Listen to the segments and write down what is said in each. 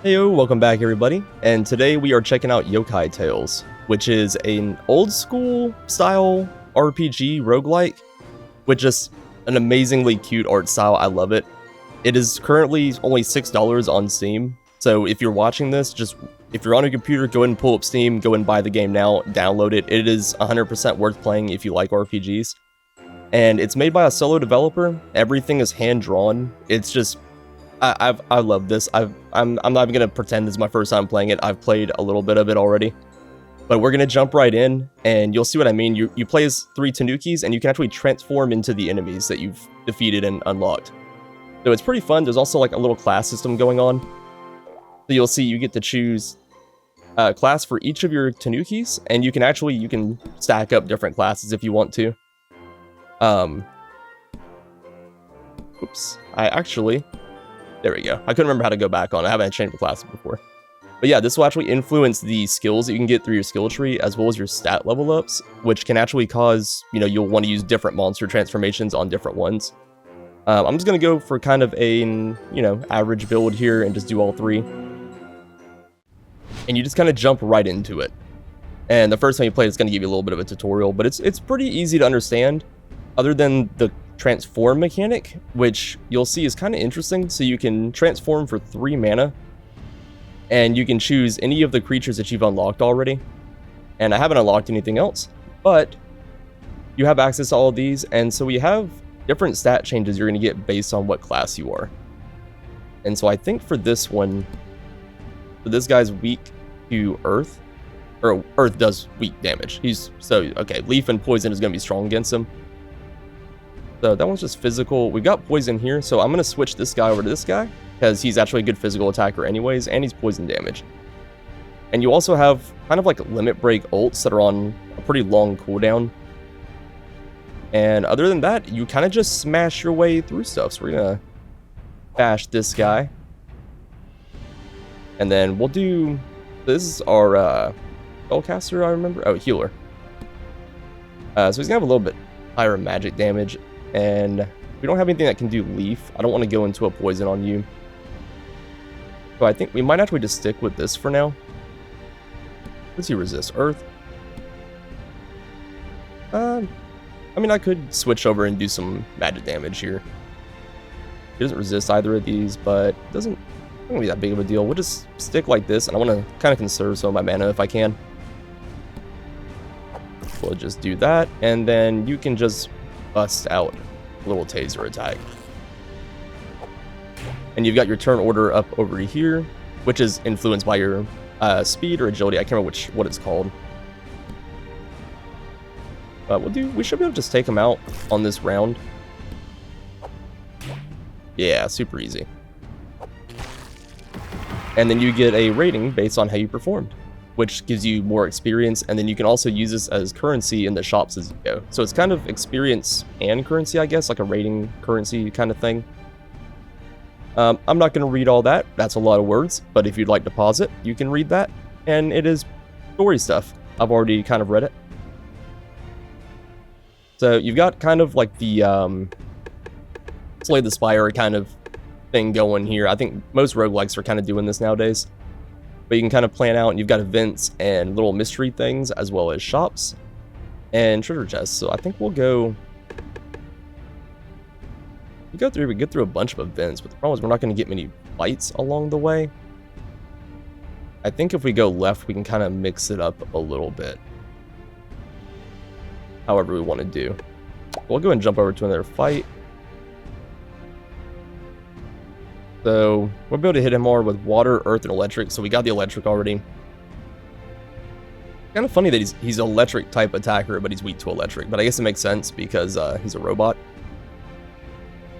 Heyo, welcome back everybody, and today we are checking out Yokai Tales, which is an old school style RPG roguelike with just an amazingly cute art style. I love it. It is currently only $6 on Steam, so if you're watching this, if you're on a computer, go ahead and pull up Steam, go and buy the game now, download it. It is 100% worth playing if you like RPGs. And it's made by a solo developer. Everything is hand-drawn. It's just I love this. I'm not even gonna pretend this is my first time playing it. I've played a little bit of it already, but we're gonna jump right in, and you'll see what I mean. You play as 3 Tanukis, and you can actually transform into the enemies that you've defeated and unlocked. So it's pretty fun. There's also like a little class system going on. So you'll see you get to choose a class for each of your Tanukis, and you can stack up different classes if you want to. Oops. There we go. I couldn't remember how to go back on it. I haven't changed the classes before. But yeah, this will actually influence the skills that you can get through your skill tree, as well as your stat level ups, which can actually cause, you'll want to use different monster transformations on different ones. I'm just going to go for kind of a, average build here and just do all 3. And you just kind of jump right into it. And the first time you play it's going to give you a little bit of a tutorial, but it's pretty easy to understand, other than the transform mechanic, which you'll see is kind of interesting. So you can transform for 3 mana, and you can choose any of the creatures that you've unlocked already. And I haven't unlocked anything else, but you have access to all of these, and so we have different stat changes you're going to get based on what class you are. And so I think for this one, this guy's weak to earth, or earth does weak damage. Okay, leaf and poison is going to be strong against him. So that one's just physical. We've got poison here, so I'm going to switch this guy over to this guy, because he's actually a good physical attacker anyways, and he's poison damage. And you also have kind of like limit break ults that are on a pretty long cooldown. And other than that, you kind of just smash your way through stuff. So we're going to bash this guy. And then we'll do... This is our spellcaster, I remember. Oh, healer. So he's going to have a little bit higher magic damage. And we don't have anything that can do leaf. I don't want to go into a poison on you. So I think we might actually just stick with this for now. Let's see, resist earth. I mean, I could switch over and do some magic damage here. It doesn't resist either of these, but it doesn't be that big of a deal. We'll just stick like this, and I want to kind of conserve some of my mana if I can. We'll just do that, and then you can just bust out a little taser attack. And you've got your turn order up over here, which is influenced by your speed or agility. I can't remember what it's called. We should be able to just take him out on this round. Yeah, super easy. And then you get a rating based on how you performed, which gives you more experience, and then you can also use this as currency in the shops as you go. So it's kind of experience and currency, I guess, like a rating currency kind of thing. I'm not going to read all that. That's a lot of words, but if you'd like to pause it, you can read that. And it is story stuff. I've already kind of read it. So you've got kind of like the Slay the Spire kind of thing going here. I think most roguelikes are kind of doing this nowadays. But you can kind of plan out, and you've got events and little mystery things, as well as shops and treasure chests. So I think we'll go... We get through a bunch of events, but the problem is we're not going to get many fights along the way. I think if we go left, we can kind of mix it up a little bit. However we want to do. We'll go and jump over to another fight. So we'll be able to hit him more with water, earth, and electric. So we got the electric already. Kind of funny that he's electric type attacker, but he's weak to electric. But I guess it makes sense because he's a robot.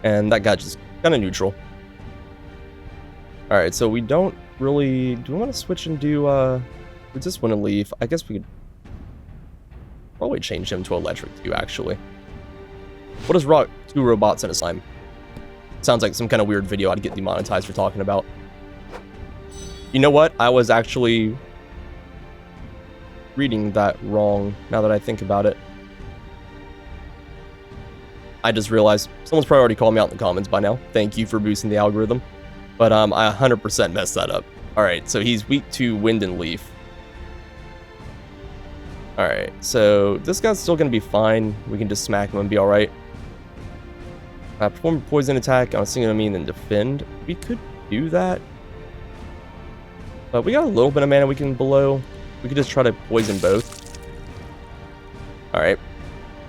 And that guy just kind of neutral. Alright, so we don't really... Do we want to switch and do... We just want to leave. I guess we could probably change him to electric too, actually. What does 2 robots at a time? Sounds like some kind of weird video I'd get demonetized for talking about. You know what? I was actually reading that wrong now that I think about it. I just realized someone's probably already called me out in the comments by now. Thank you for boosting the algorithm. But I 100% messed that up. Alright, so he's weak to Wind and Leaf. Alright, so this guy's still going to be fine. We can just smack him and be alright. Perform a poison attack on a single enemy and then defend. We could do that. But we got a little bit of mana we can blow. We could just try to poison both. Alright.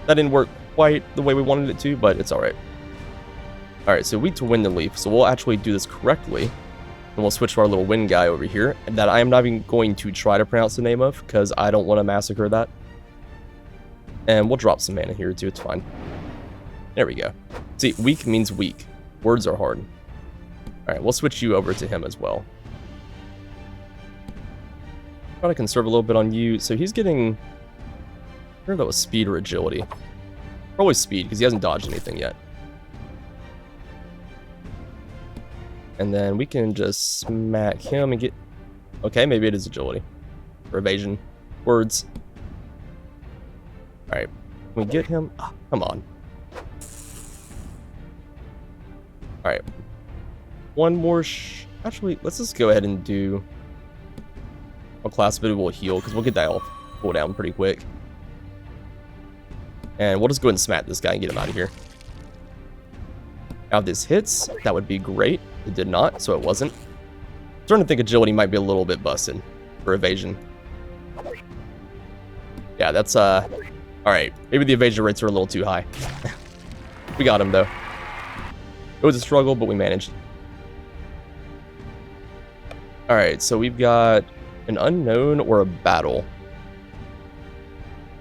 That didn't work quite the way we wanted it to, but it's alright. Alright, so weak to Wind and Leaf. So we'll actually do this correctly. And we'll switch to our little wind guy over here. That I am not even going to try to pronounce the name of, because I don't want to massacre that. And we'll drop some mana here too, it's fine. There we go. See, weak means weak. Words are hard. Alright, we'll switch you over to him as well. Try to conserve a little bit on you. So he's getting... I wonder if that was speed or agility. Probably speed, because he hasn't dodged anything yet. And then we can just smack him and get... Okay, maybe it is agility. Or evasion. Words. Alright. Can we get him? Oh, come on. Alright. One more Actually, let's just go ahead and do... a class bit will heal, because we'll get that all pulled down pretty quick. And we'll just go ahead and smack this guy and get him out of here. Now if this hits, that would be great. It did not, so it wasn't. I'm starting to think agility might be a little bit busted for evasion. Yeah, that's alright. Maybe the evasion rates are a little too high. We got him though. It was a struggle, but we managed. Alright, so we've got an unknown or a battle.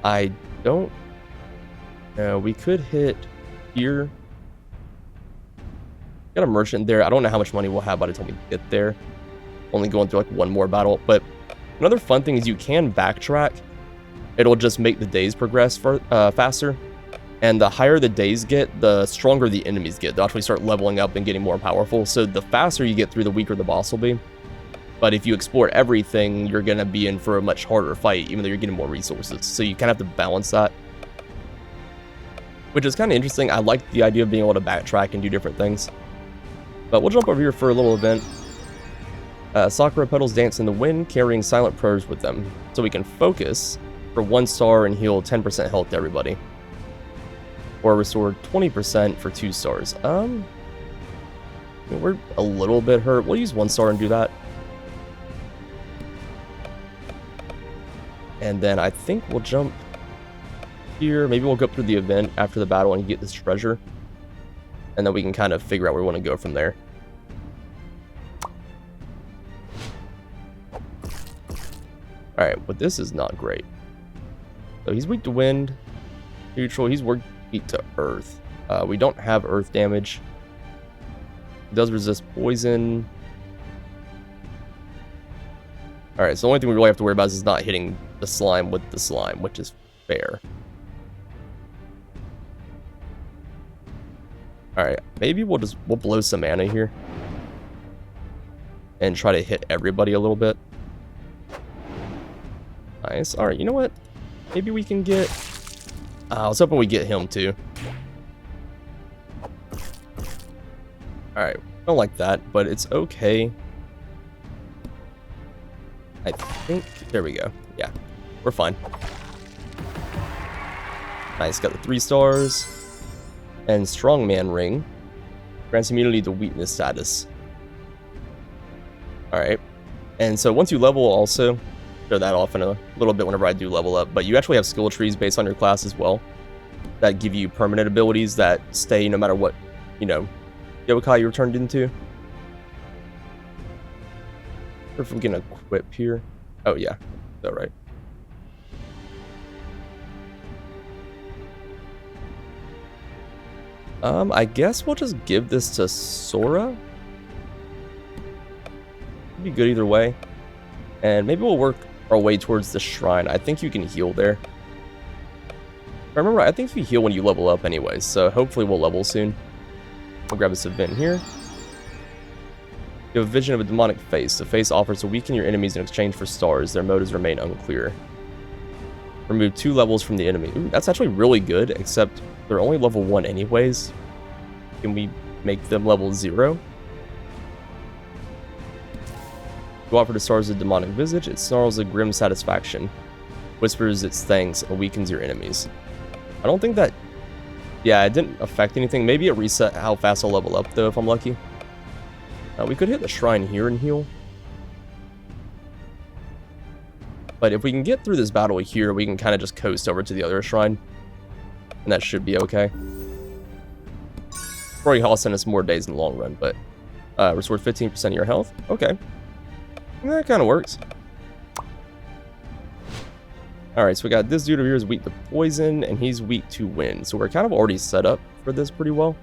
I don't know. We could hit here. Got a merchant there. I don't know how much money we'll have by the time we get there. Only going through like one more battle. But another fun thing is you can backtrack. It'll just make the days progress faster. And the higher the days get, the stronger the enemies get. They'll actually start leveling up and getting more powerful. So the faster you get through, the weaker the boss will be. But if you explore everything, you're going to be in for a much harder fight, even though you're getting more resources. So you kind of have to balance that. Which is kind of interesting. I like the idea of being able to backtrack and do different things. But we'll jump over here for a little event. Sakura petals dance in the wind, carrying silent prayers with them. So we can focus for 1 star and heal 10% health to everybody. Or restore 20% for 2 stars. We're a little bit hurt. We'll use 1 star and do that. And then I think we'll jump here. Maybe we'll go up through the event after the battle and get this treasure. And then we can kind of figure out where we want to go from there. Alright, but this is not great. So he's weak to wind. Neutral, he's weak to earth. We don't have earth damage. He does resist poison. Alright, so the only thing we really have to worry about is not hitting the slime with the slime, which is fair. Alright, maybe we'll blow some mana here. And try to hit everybody a little bit. Nice. Alright, you know what? Maybe we can get... I was hoping we get him too. Alright, don't like that, but it's okay. I think... There we go. Yeah, we're fine. Nice, got the 3 stars. And Strongman Ring. Grants immunity to weakness status. Alright. And so once you level also, show that off in a little bit whenever I do level up, but you actually have skill trees based on your class as well. That give you permanent abilities that stay no matter what, yokai you're turned into. Or if we can equip here. Oh yeah, is that right? I guess we'll just give this to Sora. It'd be good either way. And maybe we'll work our way towards the shrine. I think you can heal there. If I remember, I think you heal when you level up anyway, so hopefully we'll level soon. We'll grab this event here. You have a vision of a demonic face. The face offers to weaken your enemies in exchange for stars. Their motives remain unclear. Remove 2 levels from the enemy. Ooh, that's actually really good, except they're only level 1 anyways. Can we make them level 0? You offer the stars a demonic visage, it snarls a grim satisfaction, whispers its thanks, and weakens your enemies. I don't think that... Yeah, it didn't affect anything. Maybe it reset how fast I'll level up, though, if I'm lucky. We could hit the shrine here and heal. But if we can get through this battle here, we can kind of just coast over to the other shrine. And that should be okay. Probably cost us more days in the long run, but... restore 15% of your health? Okay. That kind of works. Alright, so we got this dude over here is weak to poison, and he's weak to wind. So we're kind of already set up for this pretty well.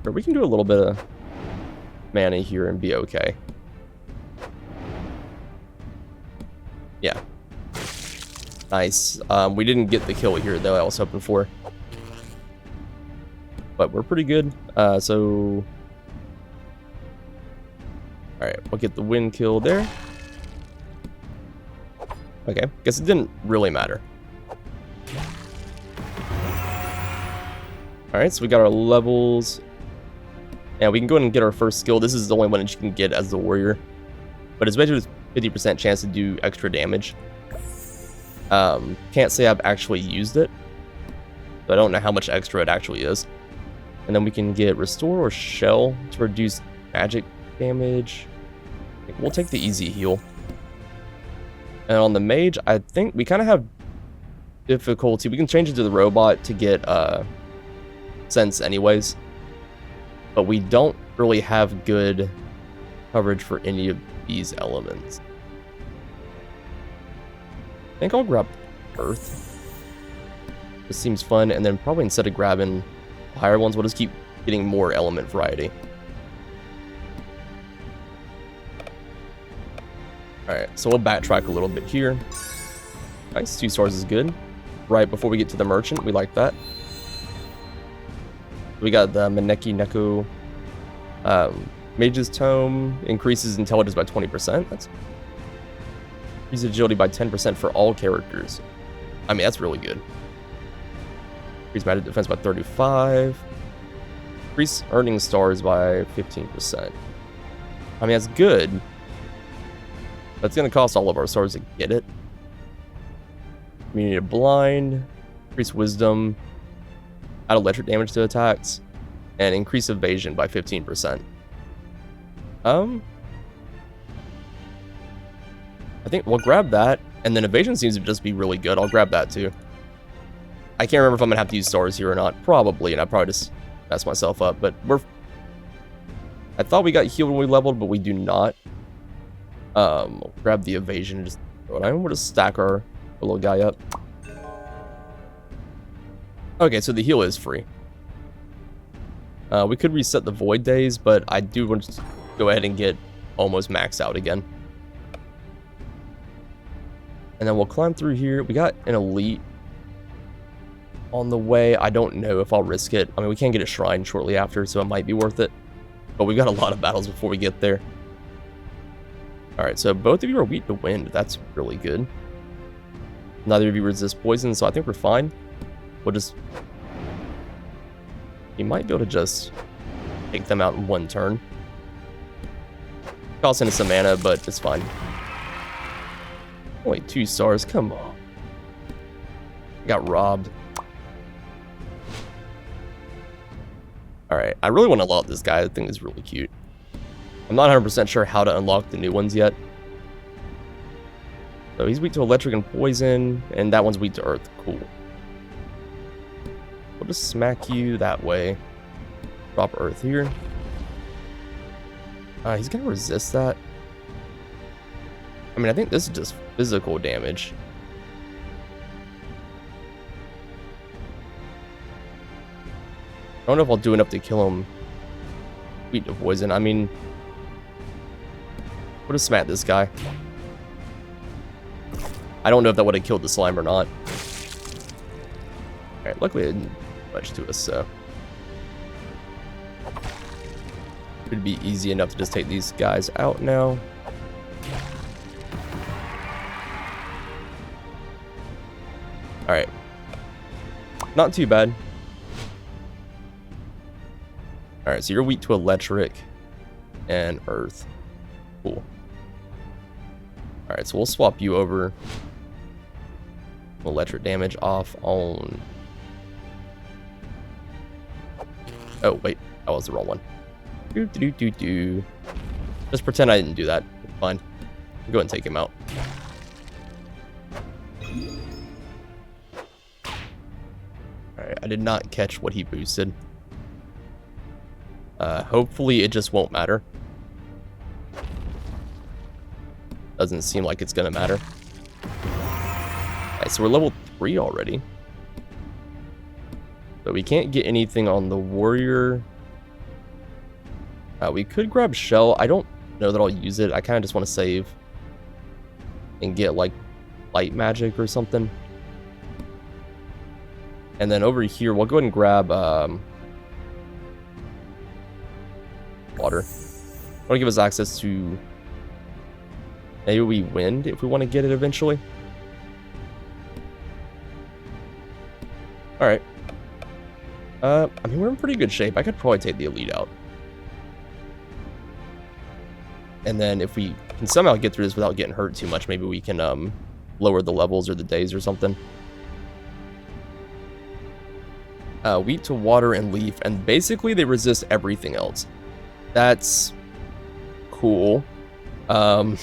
But we can do a little bit of mana here and be okay. Yeah. Nice. We didn't get the kill here, though, I was hoping for. But we're pretty good. So... Alright, we'll get the wind kill there. Okay, guess it didn't really matter. Alright, so we got our levels. And we can go ahead and get our first skill. This is the only one that you can get as the warrior. But it's basically a 50% chance to do extra damage. Can't say I've actually used it. So I don't know how much extra it actually is. And then we can get Restore or Shell to reduce magic damage. We'll take the easy heal. And on the mage, I think we kind of have difficulty. We can change it to the robot to get sense anyways. But we don't really have good coverage for any of these elements. I think I'll grab Earth. This seems fun. And then probably instead of grabbing higher ones, we'll just keep getting more element variety. Alright, so we'll backtrack a little bit here. Nice, 2 stars is good. Right before we get to the merchant, we like that. We got the Maneki Neko Mage's Tome, increases intelligence by 20%. That's increases agility by 10% for all characters. I mean, that's really good. Increase magic defense by 35. Increase earning stars by 15%. I mean, that's good. That's going to cost all of our stars to get it. Immunity to blind. Increase wisdom. Add electric damage to attacks. And increase evasion by 15%. I think we'll grab that. And then evasion seems to just be really good. I'll grab that too. I can't remember if I'm going to have to use stars here or not. Probably, and I probably just messed myself up. But I thought we got healed when we leveled, but we do not. We'll grab the evasion and just throw it on. We'll just stack our little guy up. Okay, so the heal is free. We could reset the void days, but I do want to go ahead and get almost maxed out again. And then we'll climb through here. We got an elite on the way. I don't know if I'll risk it. I mean, we can get a shrine shortly after, so it might be worth it. But we've got a lot of battles before we get there. Alright, so both of you are weak to wind. That's really good. Neither of you resist poison, so I think we're fine. We'll just... You might be able to just take them out in one turn. Costing us some mana, but it's fine. Only 2 stars, come on. Got robbed. Alright, I really want to unlock this guy. I think he's really cute. I'm not 100% sure how to unlock the new ones yet. So he's weak to electric and poison, and that one's weak to earth. Cool. We'll just smack you that way. Drop earth here. He's gonna resist that. I mean, I think this is just physical damage. I don't know if I'll do enough to kill him. Weak to poison. I mean... We'll just smack this guy. I don't know if that would have killed the slime or not. Alright, luckily it didn't do much to us, so... Should be easy enough to just take these guys out now. Alright. Not too bad. Alright, Alright, so you're weak to electric and earth. Cool. Alright, so we'll swap you over. Electric damage off on... Oh, wait. That was the wrong one. Just pretend I didn't do that. Fine. Go ahead and take him out. Alright, I did not catch what he boosted. Hopefully it just won't matter. Doesn't seem like it's gonna matter. Alright, so we're level 3 already. But we can't get anything on the warrior. We could grab shell. I don't know that I'll use it. I kind of just want to save and get like light magic or something. And then over here, we'll go ahead and grab water. Want to give us access to maybe wind if we want to get it eventually. All right. I mean, we're in pretty good shape. I could probably take the elite out. And then if we can somehow get through this without getting hurt too much, maybe we can lower the levels or the days or something. Wheat to water and leaf, and basically they resist everything else. That's cool. I'm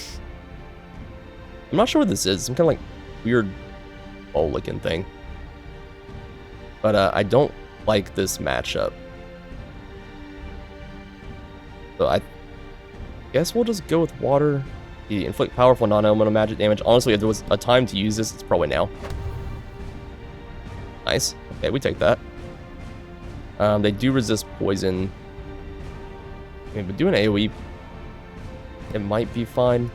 not sure what this is. Some kind of like weird bowl-looking thing. But I don't like this matchup. So I guess we'll just go with water. The inflict powerful non-elemental magic damage. Honestly, if there was a time to use this, it's probably now. Nice. Okay, we take that. They do resist poison. Okay, but doing AoE, it might be fine.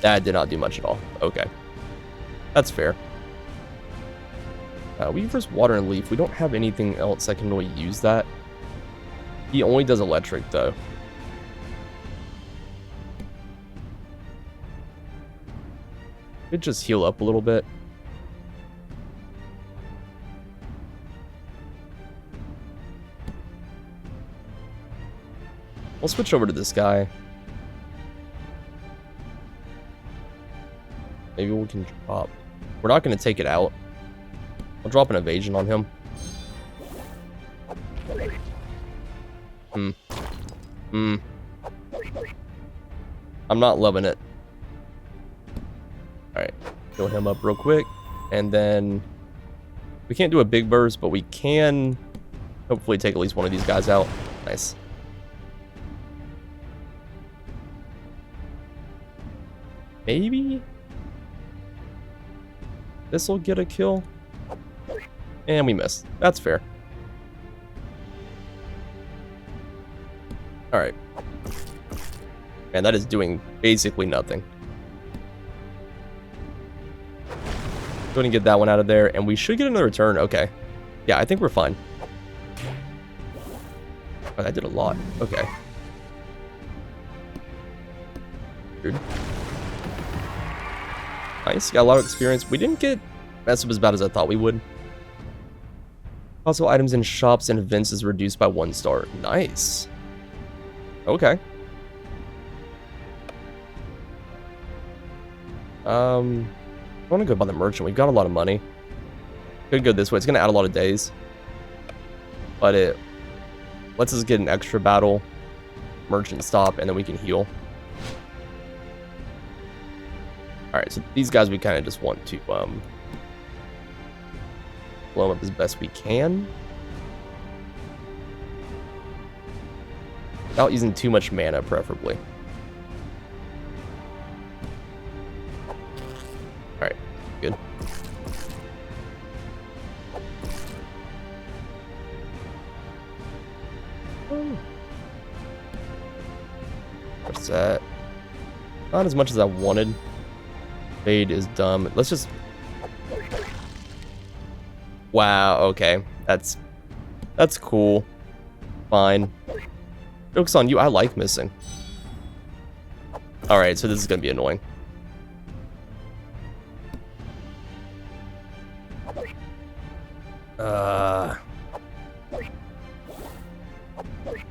That did not do much at all. Okay. That's fair. We versus water and leaf. We don't have anything else that can really use that. He only does electric, though. Could just heal up a little bit. We'll switch over to this guy. Maybe we can drop. We're not going to take it out. I'll drop an evasion on him. I'm not loving it. Alright. Heal him up real quick. And then we can't do a big burst, but we can hopefully take at least one of these guys out. Nice. Maybe this will get a kill. And we missed. That's fair. Alright. Man, that is doing basically nothing. Go ahead and get that one out of there. And we should get another turn. Okay. Yeah, I think we're fine. Oh, that did a lot. Okay. Weird. Nice. Got a lot of experience. We didn't get messed up as bad as I thought we would. Possible items in shops and events is reduced by 1 star. Nice. Okay. I want to go by the merchant. We've got a lot of money. Could go this way. It's going to add a lot of days. But it lets us get an extra battle. Merchant stop, and then we can heal. Alright, so these guys we kind of just want to blow them up as best we can. Without using too much mana, preferably. Alright, good. What's that? Not as much as I wanted. Fade is dumb. Let's just... Wow, okay. That's cool. Fine. Joke's on you, I like missing. Alright, so this is gonna be annoying.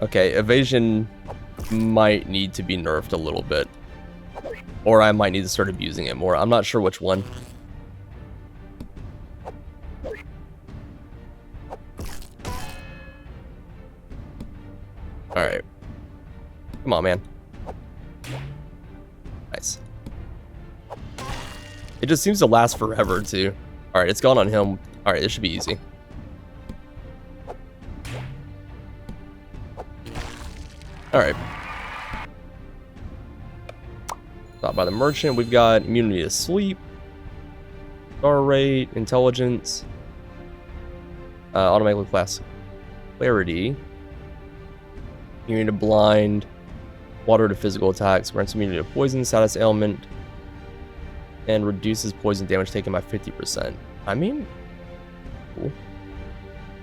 Okay, evasion might need to be nerfed a little bit. Or I might need to start abusing it more. I'm not sure which one. Alright. Come on, man. Nice. It just seems to last forever, too. Alright, it's gone on him. Alright, this should be easy. Alright. Stopped by the merchant. We've got immunity to sleep. Star rate. Intelligence. Automatically class. Clarity. Immunity to blind. Water to physical attacks. Grants immunity to poison. Status ailment. And reduces poison damage taken by 50%. I mean... Cool.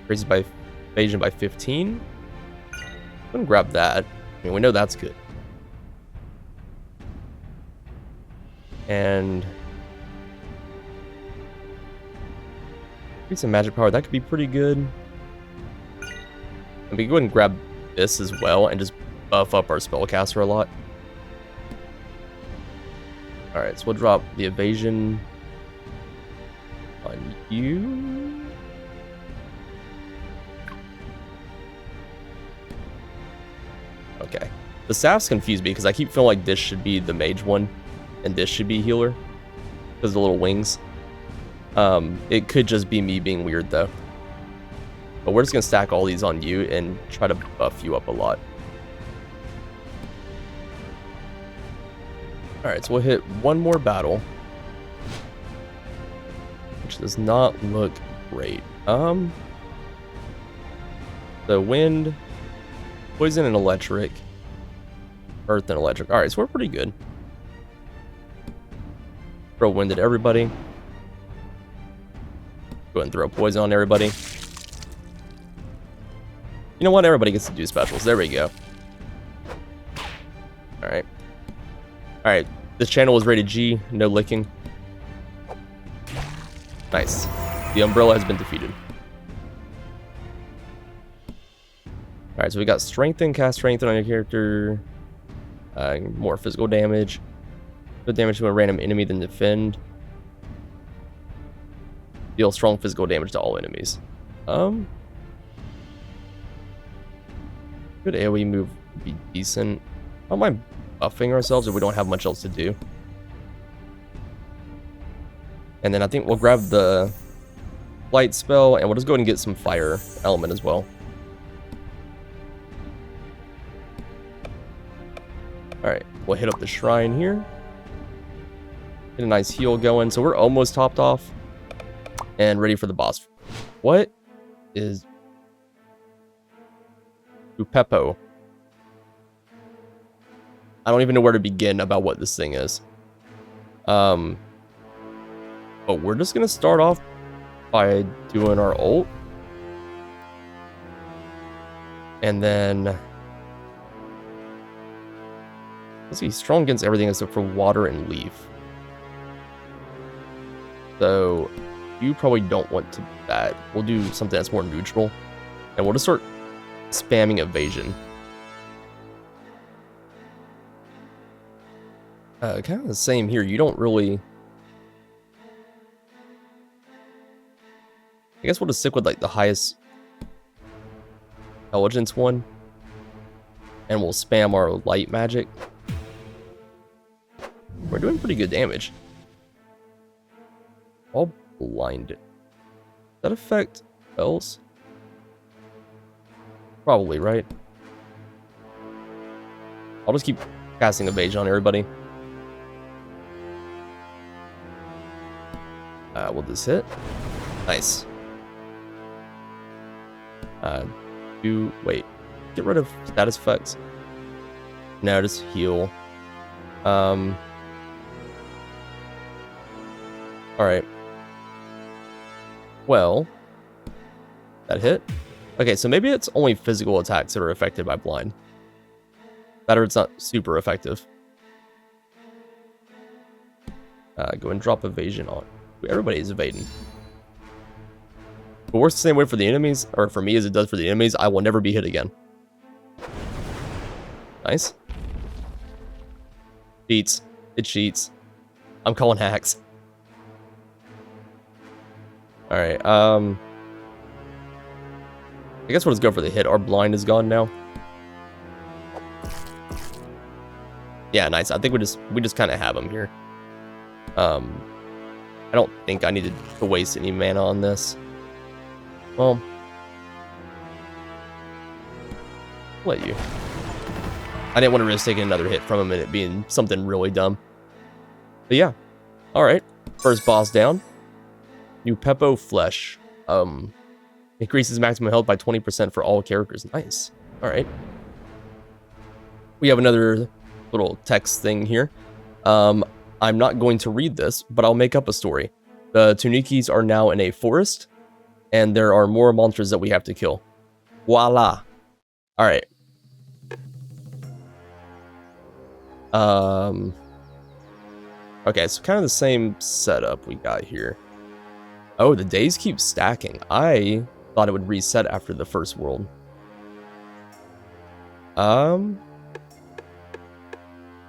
Raises by evasion by 15. I'm gonna grab that. I mean, we know that's good. And... Get some magic power. That could be pretty good. And we can go ahead and grab this as well and just buff up our spellcaster a lot. Alright, so we'll drop the evasion on you. Okay. The staffs confuse me because I keep feeling like this should be the mage one and this should be healer because of the little wings. It could just be me being weird though. But we're just going to stack all these on you and try to buff you up a lot. Alright, so we'll hit one more battle. Which does not look great. The wind, poison and electric. Earth and electric. Alright, so we're pretty good. Throw wind at everybody. Go ahead and throw poison on everybody. You know what? Everybody gets to do specials. There we go. Alright. Alright. This channel is rated G. No licking. Nice. The umbrella has been defeated. Alright, so we got strengthen. Cast strengthen on your character. More physical damage. Put damage to a random enemy than defend. Deal strong physical damage to all enemies. Good AoE move would be decent. I don't mind buffing ourselves if we don't have much else to do. And then I think we'll grab the light spell and we'll just go ahead and get some fire element as well. Alright, we'll hit up the shrine here. Get a nice heal going. So we're almost topped off and ready for the boss. What is Upeppo? I don't even know where to begin about what this thing is. But we're just gonna start off by doing our ult. And then let's see, strong against everything except for water and leaf. So you probably don't want to do that. We'll do something that's more neutral. And we'll just start spamming evasion. Kind of the same here. You don't really... I guess we'll just stick with like the highest intelligence one. And we'll spam our light magic. We're doing pretty good damage. All blinded. Does that affect spells? Probably, right? I'll just keep casting evasion on everybody. Will this hit? Nice. Wait. Get rid of status effects. No, just heal. Alright. Well, that hit. Okay, so maybe it's only physical attacks that are affected by blind. That or it's not super effective. Go and drop evasion on. Everybody's evading. But works the same way for the enemies, or for me as it does for the enemies. I will never be hit again. Nice. Cheats. It cheats. I'm calling hacks. Alright, I guess we'll just go for the hit. Our blind is gone now. Yeah, nice. I think we just kind of have him here. I don't think I needed to waste any mana on this. Well, I'll let you. I didn't want to risk taking another hit from him and it being something really dumb. But yeah. Alright. First boss down. New Peppo Flesh. Increases maximum health by 20% for all characters. Nice. Alright. We have another little text thing here. I'm not going to read this, but I'll make up a story. The Tunikis are now in a forest, and there are more monsters that we have to kill. Voila. Alright. Okay, so kind of the same setup we got here. Oh, the days keep stacking. I thought it would reset after the first world.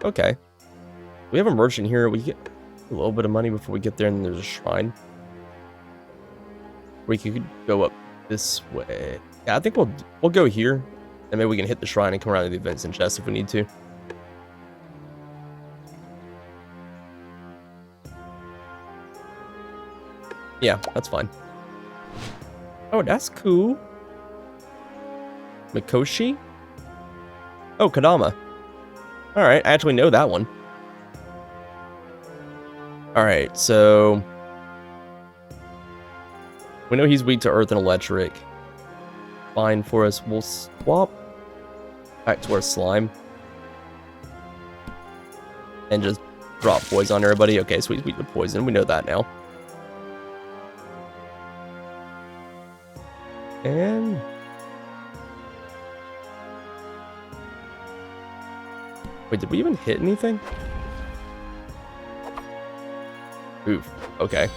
Okay. We have a merchant here. We get a little bit of money before we get there, and then there's a shrine. We could go up this way. Yeah, I think we'll go here, and maybe we can hit the shrine and come around to the events and chest if we need to. Yeah, that's fine. Oh, that's cool. Mikoshi? Oh, Kadama. Alright, I actually know that one. Alright, so... we know he's weak to earth and electric. Fine for us. We'll swap back to our slime. And just drop poison on everybody. Okay, so he's weak to poison. We know that now. And... wait, did we even hit anything? Oof, okay.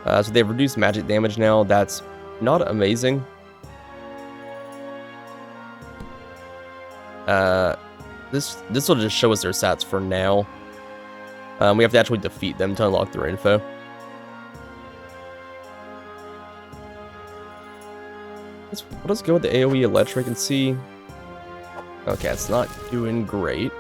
So they've reduced magic damage now. That's not amazing. This will just show us their stats for now. We have to actually defeat them to unlock their info. Let's go with the AoE electric and see. Okay, it's not doing great.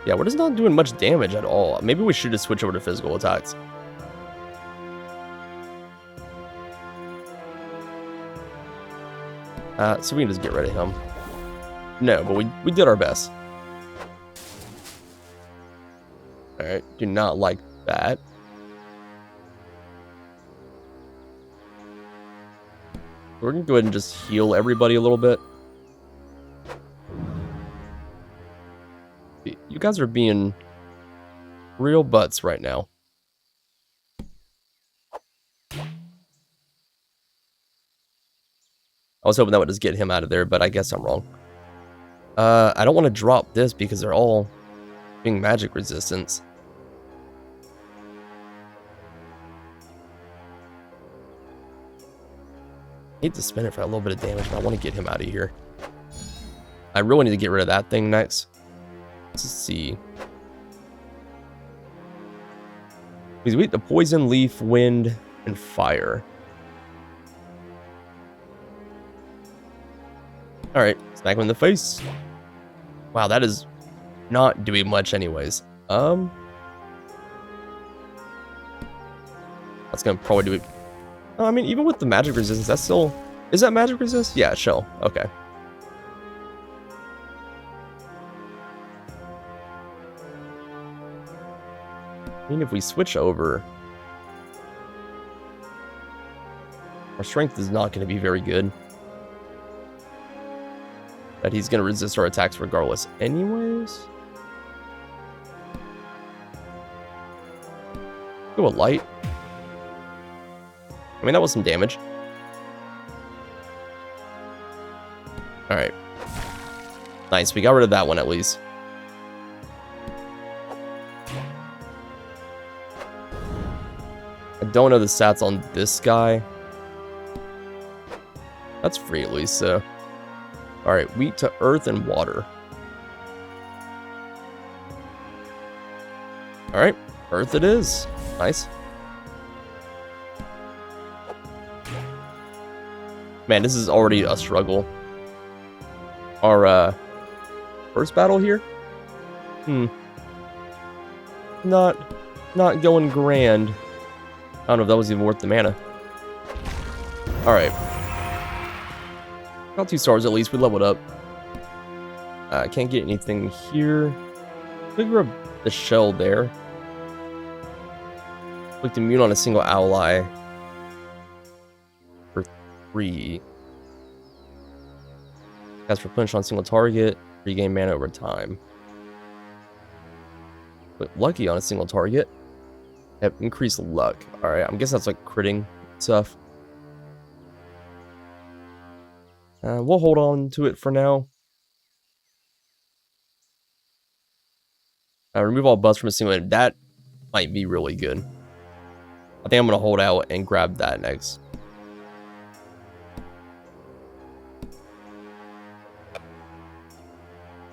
Yeah, we're just not doing much damage at all. Maybe we should just switch over to physical attacks. So we can just get rid of him. No, but we did our best. Alright, do not like that. We're gonna go ahead and just heal everybody a little bit. You guys are being real butts right now. I was hoping that would just get him out of there, but I guess I'm wrong. I don't want to drop this because they're all being magic resistance. I hate to spend it for a little bit of damage, but I want to get him out of here. I really need to get rid of that thing next. Let's see. He's weak to poison, leaf, wind, and fire. Alright, smack him in the face. Wow, that is not doing much anyways. That's gonna probably do it. Oh, I mean, even with the magic resistance, that's still... is that magic resist? Yeah, shell. Okay. I mean, if we switch over... our strength is not going to be very good. But he's going to resist our attacks regardless anyways. Go a light. I mean, that was some damage. Alright. Nice, we got rid of that one at least. I don't know the stats on this guy. That's free at least, so. Alright, wheat to earth and water. Alright, earth it is. Nice. Man, this is already a struggle. Our first battle here? Not going grand. I don't know if that was even worth the mana. Alright. Got 2 stars at least, we leveled up. Can't get anything here. Figure up the shell there. Clicked immune on a single ally. For 3. Cast replenish on single target. Regain mana over time. But lucky on a single target. Have increased luck. Alright, I'm guessing that's like critting stuff. We'll hold on to it for now. Remove all buffs from a single. That might be really good. I think I'm going to hold out and grab that next.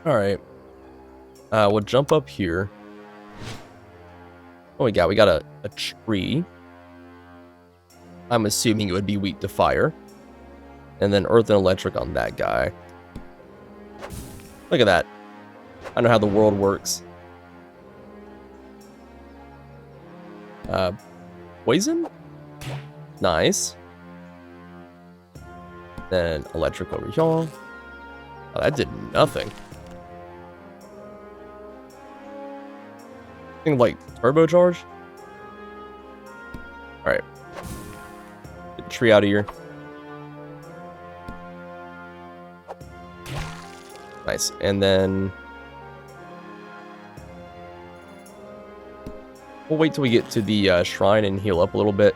Alright. We'll jump up here. Oh, we got a tree. I'm assuming it would be weak to fire. And then earth and electric on that guy. Look at that. I know how the world works. Poison? Nice. Then electric over here. Oh, that did nothing. Thing like turbocharge. Alright. Get the tree out of here. Nice. And then we'll wait till we get to the shrine and heal up a little bit.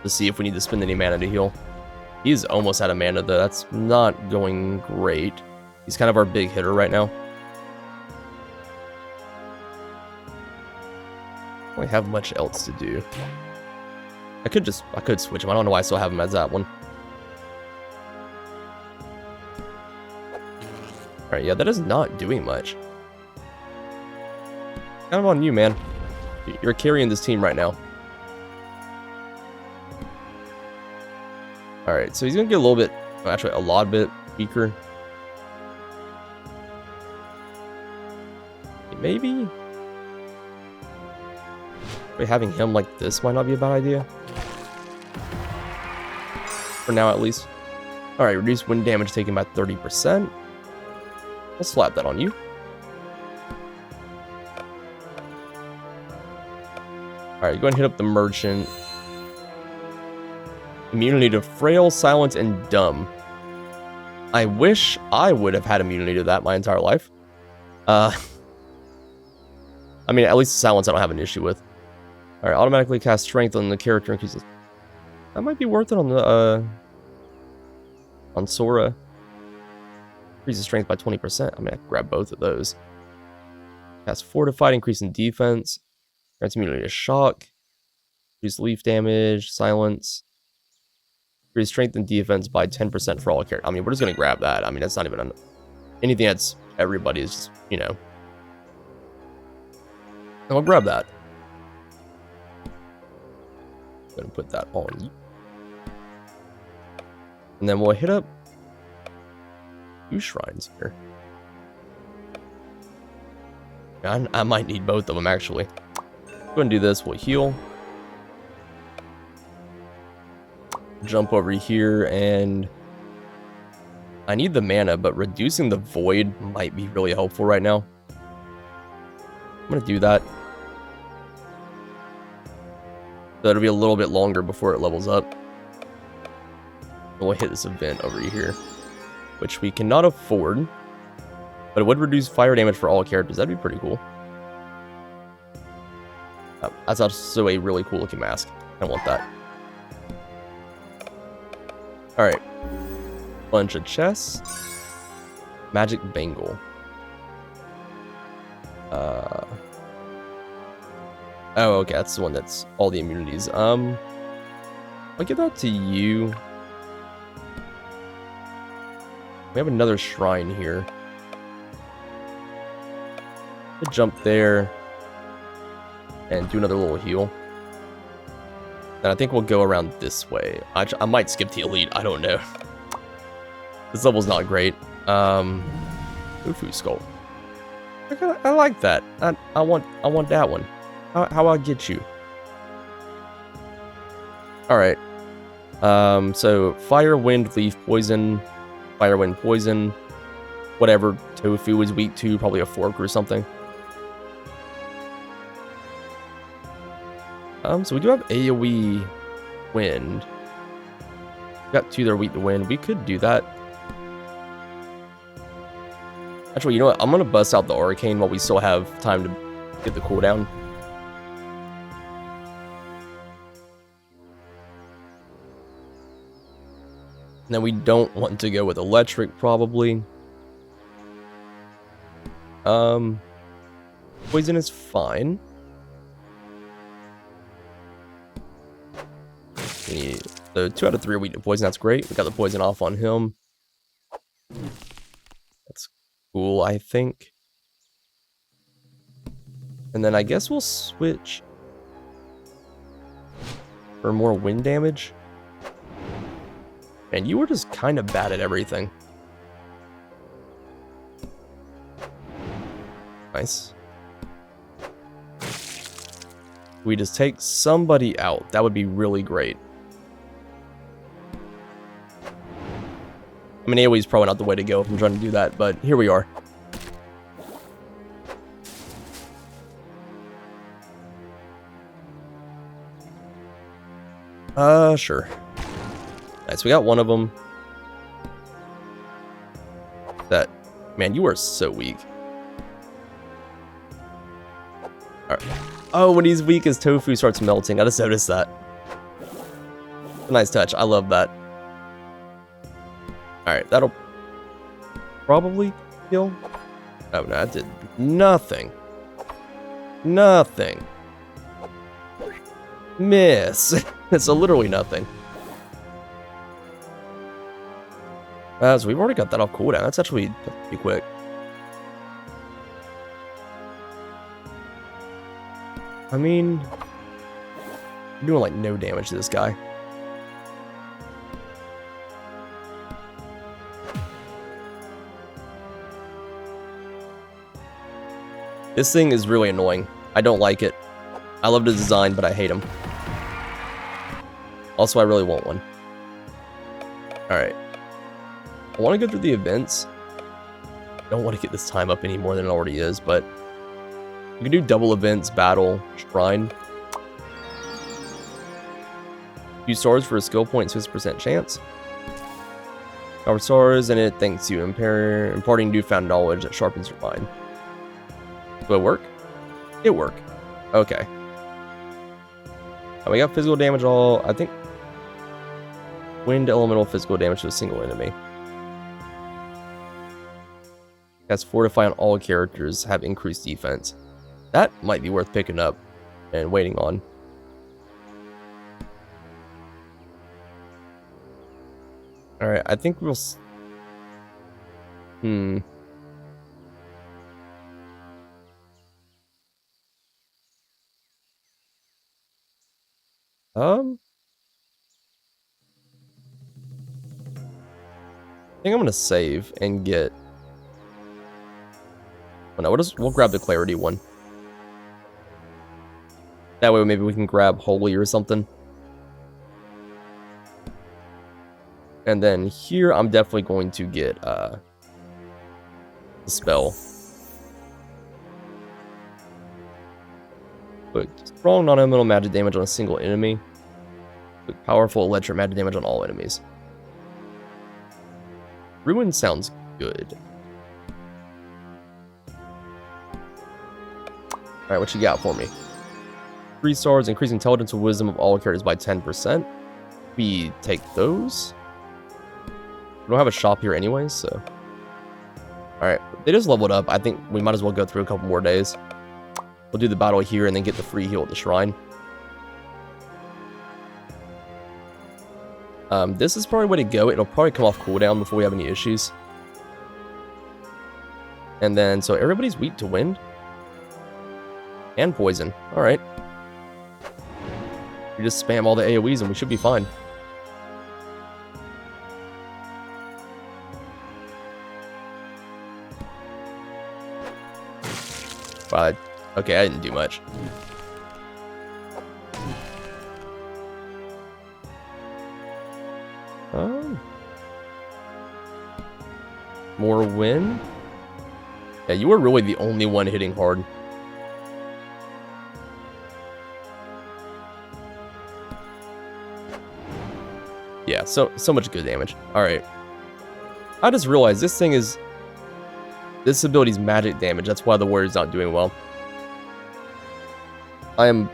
To see if we need to spend any mana to heal. He's almost out of mana though. That's not going great. He's kind of our big hitter right now. Don't really have much else to do. I could switch him. I don't know why I still have him as that one. Alright, yeah, that is not doing much. Kind of on you, man. You're carrying this team right now. Alright, so he's gonna get a little bit, actually a lot bit weaker. Maybe? But having him like this might not be a bad idea. For now, at least. Alright, reduce wind damage taken by 30%. I'll slap that on you. Alright, go ahead and hit up the merchant. Immunity to frail, silent, and dumb. I wish I would have had immunity to that my entire life. I mean, at least silence I don't have an issue with. Alright, automatically cast strength on the character increases. That might be worth it on the on Sora. Increases strength by 20%. I'm gonna grab both of those. Cast fortified, increase in defense. Grants immunity to shock. Reduce leaf damage, silence. Increase strength and defense by 10% for all characters. I mean, we're just gonna grab that. I mean, that's not even anything that's everybody is just, you know. I'll grab that. I'm gonna put that on you. And then we'll hit up 2 shrines here. I might need both of them, actually. Go ahead and do this. We'll heal. Jump over here, and I need the mana, but reducing the void might be really helpful right now. I'm going to do that. So it'll be a little bit longer before it levels up. We'll hit this event over here, which we cannot afford, but it would reduce fire damage for all characters. That'd be pretty cool. That's also a really cool looking mask. I want that. Alright. Bunch of chests. Magic bangle. Oh, okay, that's the one that's all the immunities. I'll give that to you. We have another shrine here. I'll jump there and do another little heal. And I think we'll go around this way. I might skip the elite. I don't know. This level's not great. Ufu skull. I like that. I want that one. How I get you? All right. So fire, wind, leaf, poison, fire, wind, poison, whatever tofu is weak to, probably a fork or something. So we do have AoE wind. Got two that are weak to wind. We could do that. Actually, you know what? I'm gonna bust out the Arcane while we still have time to get the cooldown. Now we don't want to go with electric, probably. Poison is fine. The 2 out of 3 are weak to poison. That's great. We got the poison off on him. That's cool, I think. And then I guess we'll switch for more wind damage. And you were just kind of bad at everything. Nice. We just take somebody out. That would be really great. I mean, AoE is probably not the way to go if I'm trying to do that, but here we are. Sure. Nice, we got one of them. That, man, you are so weak. Alright. Oh, when he's weak, his tofu starts melting. I just noticed that. A nice touch. I love that. Alright, that'll probably kill. Oh, no, that did nothing. Nothing. Miss. It's literally nothing. So we've already got that off cooldown. That's actually pretty quick. I mean, we're doing like no damage to this guy. This thing is really annoying. I don't like it. I love the design, but I hate him. Also, I really want one. Alright. I want to go through the events. I don't want to get this time up any more than it already is, but we can do double events, battle, shrine. Use stars for a skill point, 50% chance. Our stars, and it thanks you. Imparting newfound knowledge that sharpens your mind. Will it work? It worked. Okay. We got physical damage all, I think. Wind elemental physical damage to a single enemy. That's fortify on all characters, have increased defense. That might be worth picking up and waiting on. Alright, I think we'll... I think I'm gonna save and get... Oh no, we'll grab the clarity one. That way maybe we can grab holy or something. And then here I'm definitely going to get the spell. Put strong non-elemental magic damage on a single enemy. Put powerful electric magic damage on all enemies. Ruin sounds good. Alright, what you got for me? 3 stars, increase intelligence and wisdom of all characters by 10%. We take those. We don't have a shop here anyways, so... Alright, they just leveled up. I think we might as well go through a couple more days. We'll do the battle here and then get the free heal at the shrine. This is probably the way to go. It'll probably come off cooldown before we have any issues. And then, so everybody's weak to wind. And poison. Alright. We just spam all the AoEs and we should be fine. Wow, okay, I didn't do much. More wind? Yeah, you were really the only one hitting hard. Yeah, so much good damage. Alright. I just realized this thing is... This ability's magic damage. That's why the warrior's not doing well. I am...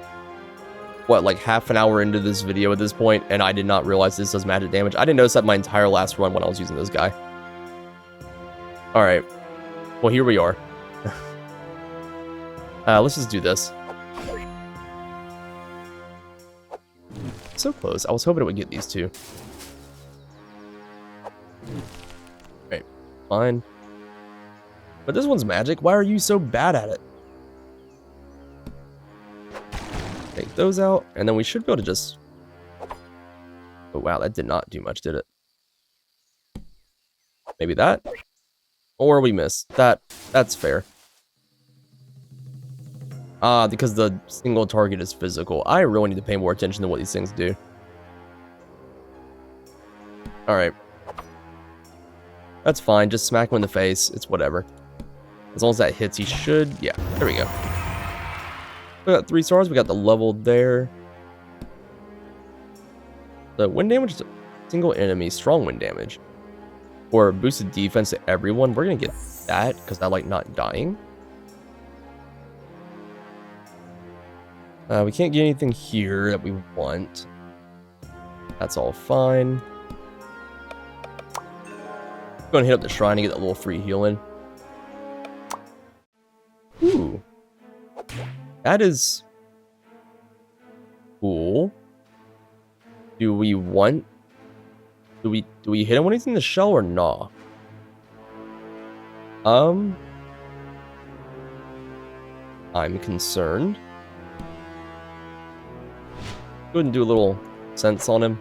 What, like half an hour into this video at this point, and I did not realize this does magic damage. I didn't notice that my entire last run when I was using this guy. Alright. Well, here we are. Let's just do this. So close. I was hoping it would get these two. Right. Fine. But this one's magic. Why are you so bad at it? Take those out, and then we should be able to just... Oh, wow. That did not do much, did it? Maybe that? Or we missed. That's fair. Because the single target is physical. I really need to pay more attention to what these things do. Alright. That's fine. Just smack him in the face. It's whatever. As long as that hits, he should... Yeah, there we go. We got 3 stars. We got the level there. The wind damage to single enemy. Strong wind damage. Or boosted defense to everyone. We're going to get that because I like not dying. We can't get anything here that we want. That's all fine. Go and hit up the shrine and get that little free heal in. Ooh. That is cool. Do we want... Do we hit him when he's in the shell or nah? I'm concerned. Go ahead and do a little sense on him.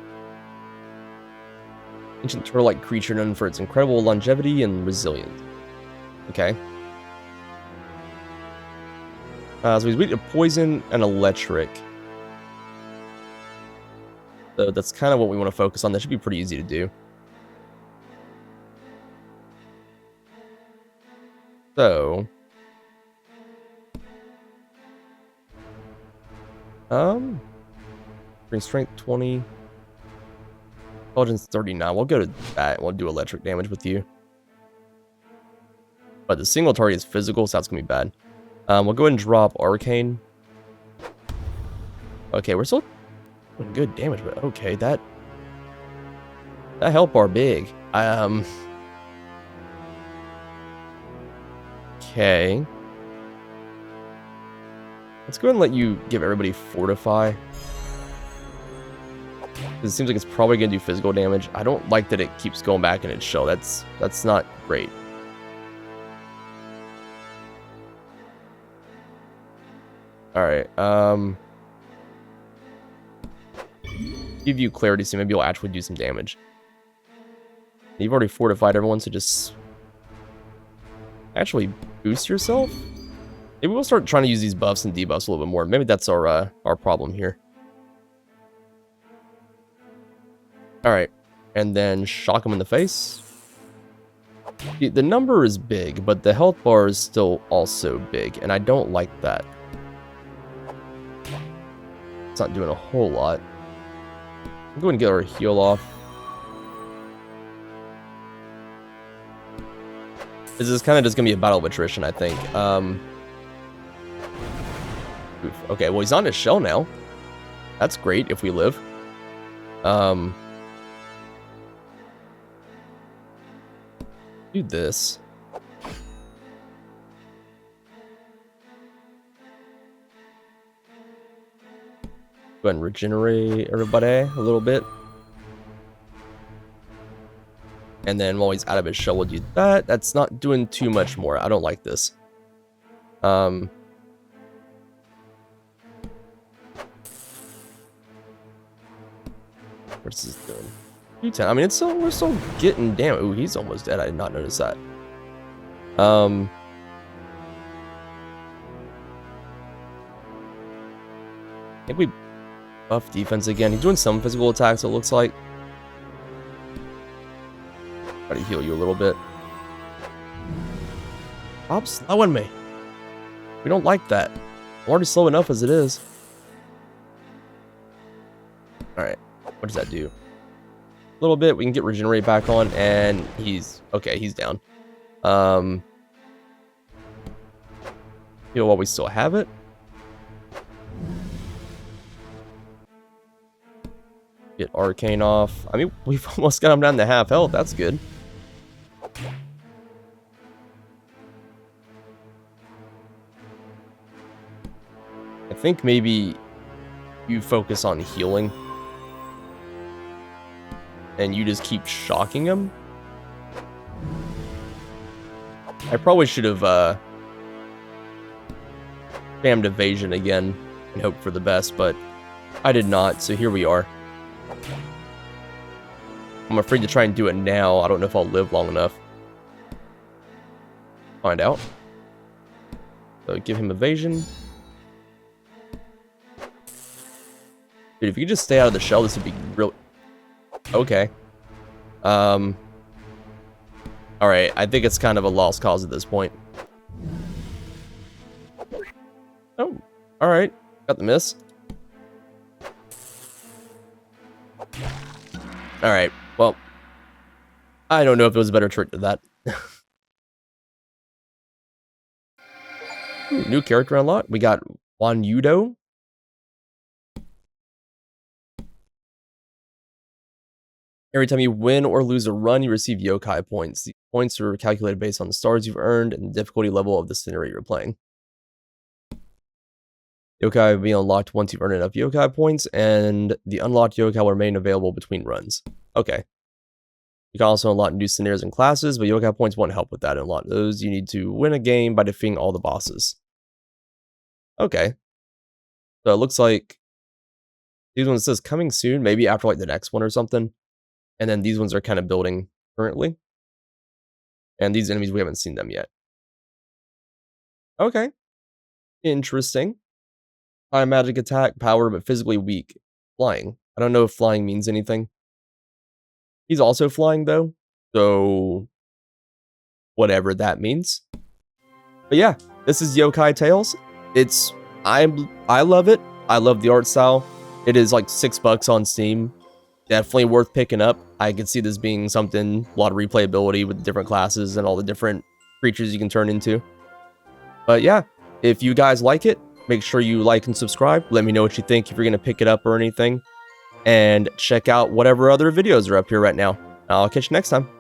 Ancient turtle-like creature known for its incredible longevity and resilience. Okay. So he's weak to poison and electric. So that's kind of what we want to focus on. That should be pretty easy to do. So... Bring strength 20. Intelligence 39. We'll go to that. We'll do electric damage with you. But the single target is physical, so that's going to be bad. We'll go ahead and drop Arcane. Okay, we're still doing good damage, but okay, that health bar big. Okay. Let's go ahead and let you give everybody Fortify. Because it seems like it's probably going to do physical damage. I don't like that it keeps going back in its shell. That's not great. Alright, give you clarity, so maybe you'll actually do some damage. You've already fortified everyone, so just... Actually boost yourself? Maybe we'll start trying to use these buffs and debuffs a little bit more. Maybe that's our problem here. Alright, and then shock him in the face. The number is big, but the health bar is still also big, and I don't like that. It's not doing a whole lot. We'll go ahead and get our heal off. This is kind of just going to be a battle of attrition, I think. Oof. Okay, well, he's on his shell now. That's great if we live. Do this. Go ahead and regenerate everybody a little bit. And then while he's out of his shell, we'll do that. That's not doing too much more. I don't like this. What's this doing? U10. I mean, we're still getting damn. Ooh, he's almost dead. I did not notice that. I think we buff defense again. He's doing some physical attacks, it looks like. Try to heal you a little bit. Stop slowing me. We don't like that. I'm already slow enough as it is. Alright. What does that do? A little bit. We can get regenerate back on, and he's... Okay, he's down. Heal while we still have it. Get Arcane off. I mean, we've almost got him down to half health. That's good. I think maybe you focus on healing. And you just keep shocking him. I probably should have spammed evasion again and hoped for the best, but I did not, so here we are. I'm afraid to try and do it now. I don't know if I'll live long enough. Find out. So give him evasion. Dude, if you could just stay out of the shell, this would be real... Okay. Alright, I think it's kind of a lost cause at this point. Oh, alright. Got the miss. Alright, well, I don't know if it was a better trick to that. New character unlocked. We got Juan Yudo. Every time you win or lose a run, you receive yokai points. The points are calculated based on the stars you've earned and the difficulty level of the scenario you're playing. Yokai will be unlocked once you've earned enough yokai points, and the unlocked yokai will remain available between runs. Okay. You can also unlock new scenarios and classes, but yokai points won't help with that. Unlock those, you need to win a game by defeating all the bosses. Okay. So it looks like these ones says coming soon, maybe after like the next one or something. And then these ones are kind of building currently. And these enemies, we haven't seen them yet. Okay. Interesting. High magic attack, power, but physically weak. Flying. I don't know if flying means anything. He's also flying, though. So, whatever that means. But yeah, this is Yokai Tales. I love it. I love the art style. It is like $6 on Steam. Definitely worth picking up. I could see this being something, a lot of replayability with different classes and all the different creatures you can turn into. But yeah, if you guys like it, make sure you like and subscribe. Let me know what you think if you're going to pick it up or anything. And check out whatever other videos are up here right now. I'll catch you next time.